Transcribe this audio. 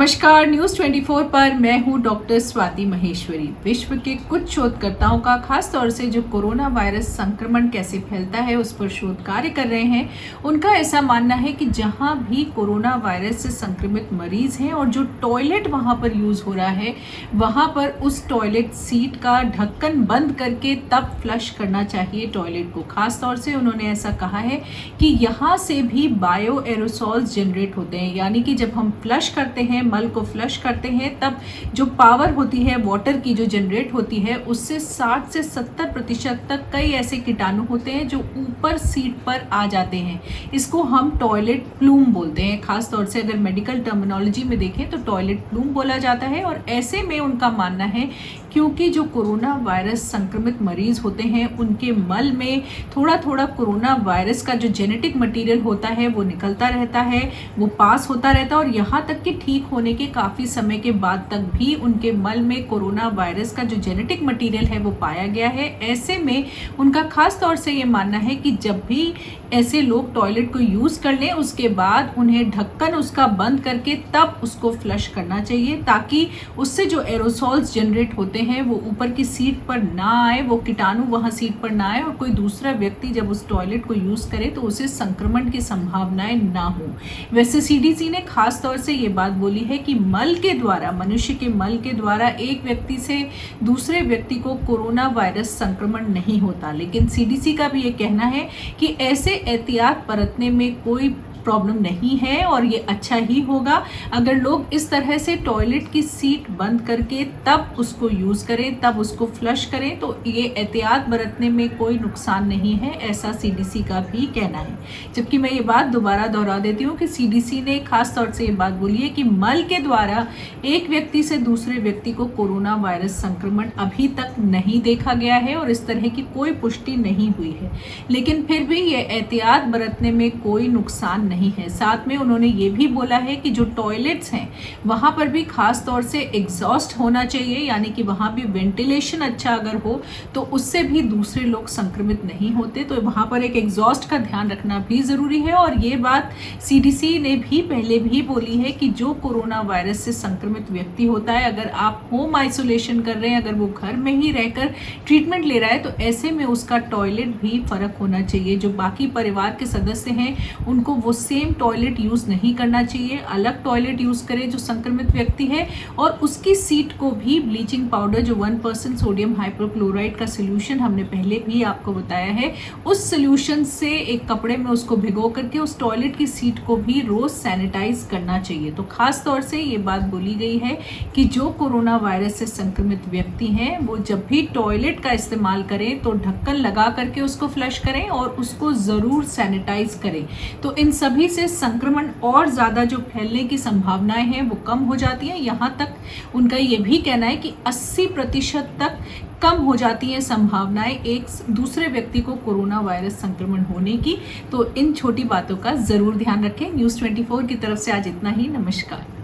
नमस्कार, न्यूज़ 24 पर मैं हूं डॉक्टर स्वाति महेश्वरी। विश्व के कुछ शोधकर्ताओं का खास तौर से जो कोरोना वायरस संक्रमण कैसे फैलता है उस पर शोध कार्य कर रहे हैं। उनका ऐसा मानना है कि जहां भी कोरोना वायरस से संक्रमित मरीज हैं और जो टॉयलेट वहां पर यूज हो रहा है वहां पर उस टॉयलेट सीट का ढक्कन बंद करके तब फ्लश करना चाहिए टॉयलेट को। खास तौर से उन्होंने ऐसा कहा है कि यहाँ से भी बायो एरोसॉल्स जनरेट होते हैं, यानी कि जब हम फ्लश करते हैं, मल को फ्लश करते हैं, तब जो पावर होती है वाटर की जो जनरेट होती है उससे 60 से 70% तक कई ऐसे कीटाणु होते हैं जो ऊपर सीट पर आ जाते हैं। इसको हम टॉयलेट प्लूम बोलते हैं। खास तौर से अगर मेडिकल टर्मिनोलॉजी में देखें तो टॉयलेट प्लूम बोला जाता है। और ऐसे में उनका मानना है क्योंकि जो कोरोना वायरस संक्रमित मरीज होते हैं उनके मल में थोड़ा थोड़ा कोरोना वायरस का जो जेनेटिक मटेरियल होता है वो निकलता रहता है, वो पास होता रहता है और यहाँ तक कि ठीक होने के काफ़ी समय के बाद तक भी उनके मल में कोरोना वायरस का जो जेनेटिक मटेरियल है वो पाया गया है। ऐसे में उनका खास तौर से ये मानना है कि जब भी ऐसे लोग टॉयलेट को यूज़ कर लें उसके बाद उन्हें ढक्कन उसका बंद करके तब उसको फ्लश करना चाहिए, ताकि उससे जो एरोसॉल्स जनरेट होते हैं वो ऊपर की सीट पर ना आए, वो कीटाणु वहाँ सीट पर ना आए और कोई दूसरा व्यक्ति जब उस टॉयलेट को यूज़ करे तो उसे संक्रमण की संभावनाएं ना हो। वैसे सीडीसी ने खास तौर से ये बात बोली है कि मल के द्वारा, मनुष्य के मल के द्वारा एक व्यक्ति से दूसरे व्यक्ति को कोरोना वायरस संक्रमण नहीं होता, लेकिन सीडीसी का भी ये कहना है कि ऐसे एहतियात बरतने में कोई प्रॉब्लम नहीं है और ये अच्छा ही होगा अगर लोग इस तरह से टॉयलेट की सीट बंद करके तब उसको यूज़ करें, तब उसको फ्लश करें, तो ये एहतियात बरतने में कोई नुकसान नहीं है, ऐसा सीडीसी का भी कहना है। जबकि मैं ये बात दोबारा दोहरा देती हूँ कि सीडीसी ने खास तौर से ये बात बोली है कि मल के द्वारा एक व्यक्ति से दूसरे व्यक्ति को कोरोना वायरस संक्रमण अभी तक नहीं देखा गया है और इस तरह की कोई पुष्टि नहीं हुई है, लेकिन फिर भी ये एहतियात बरतने में कोई नुकसान नहीं है। साथ में उन्होंने ये भी बोला है कि जो टॉयलेट्स हैं वहाँ पर भी खास तौर से एग्जॉस्ट होना चाहिए, यानी कि वहाँ भी वेंटिलेशन अच्छा अगर हो तो उससे भी दूसरे लोग संक्रमित नहीं होते, तो वहाँ पर एक एग्जॉस्ट का ध्यान रखना भी ज़रूरी है। और ये बात सीडीसी ने भी पहले भी बोली है कि जो कोरोना वायरस से संक्रमित व्यक्ति होता है, अगर आप होम आइसोलेशन कर रहे हैं, अगर वो घर में ही रहकर ट्रीटमेंट ले रहा है, तो ऐसे में उसका टॉयलेट भी फ़र्क होना चाहिए। जो बाकी परिवार के सदस्य हैं उनको वो सेम टॉयलेट यूज़ नहीं करना चाहिए, अलग टॉयलेट यूज़ करें जो संक्रमित व्यक्ति है, और उसकी सीट को भी ब्लीचिंग पाउडर जो 1% सोडियम हाइपोक्लोराइड का सोल्यूशन हमने पहले भी आपको बताया है, उस सोल्यूशन से एक कपड़े में उसको भिगो करके उस टॉयलेट की सीट को भी रोज़ सैनिटाइज करना चाहिए। तो खास तौर से ये बात बोली गई है कि जो कोरोना वायरस से संक्रमित व्यक्ति हैं वो जब भी टॉयलेट का इस्तेमाल करें तो ढक्कन लगा करके उसको फ्लश करें और उसको ज़रूर सैनिटाइज करें। तो इन सभी से संक्रमण और ज़्यादा जो फैलने की संभावनाएं हैं वो कम हो जाती हैं। यहाँ तक उनका ये भी कहना है कि 80% तक कम हो जाती हैं संभावनाएं एक दूसरे व्यक्ति को कोरोना वायरस संक्रमण होने की। तो इन छोटी बातों का ज़रूर ध्यान रखें। न्यूज़ 24 की तरफ से आज इतना ही। नमस्कार।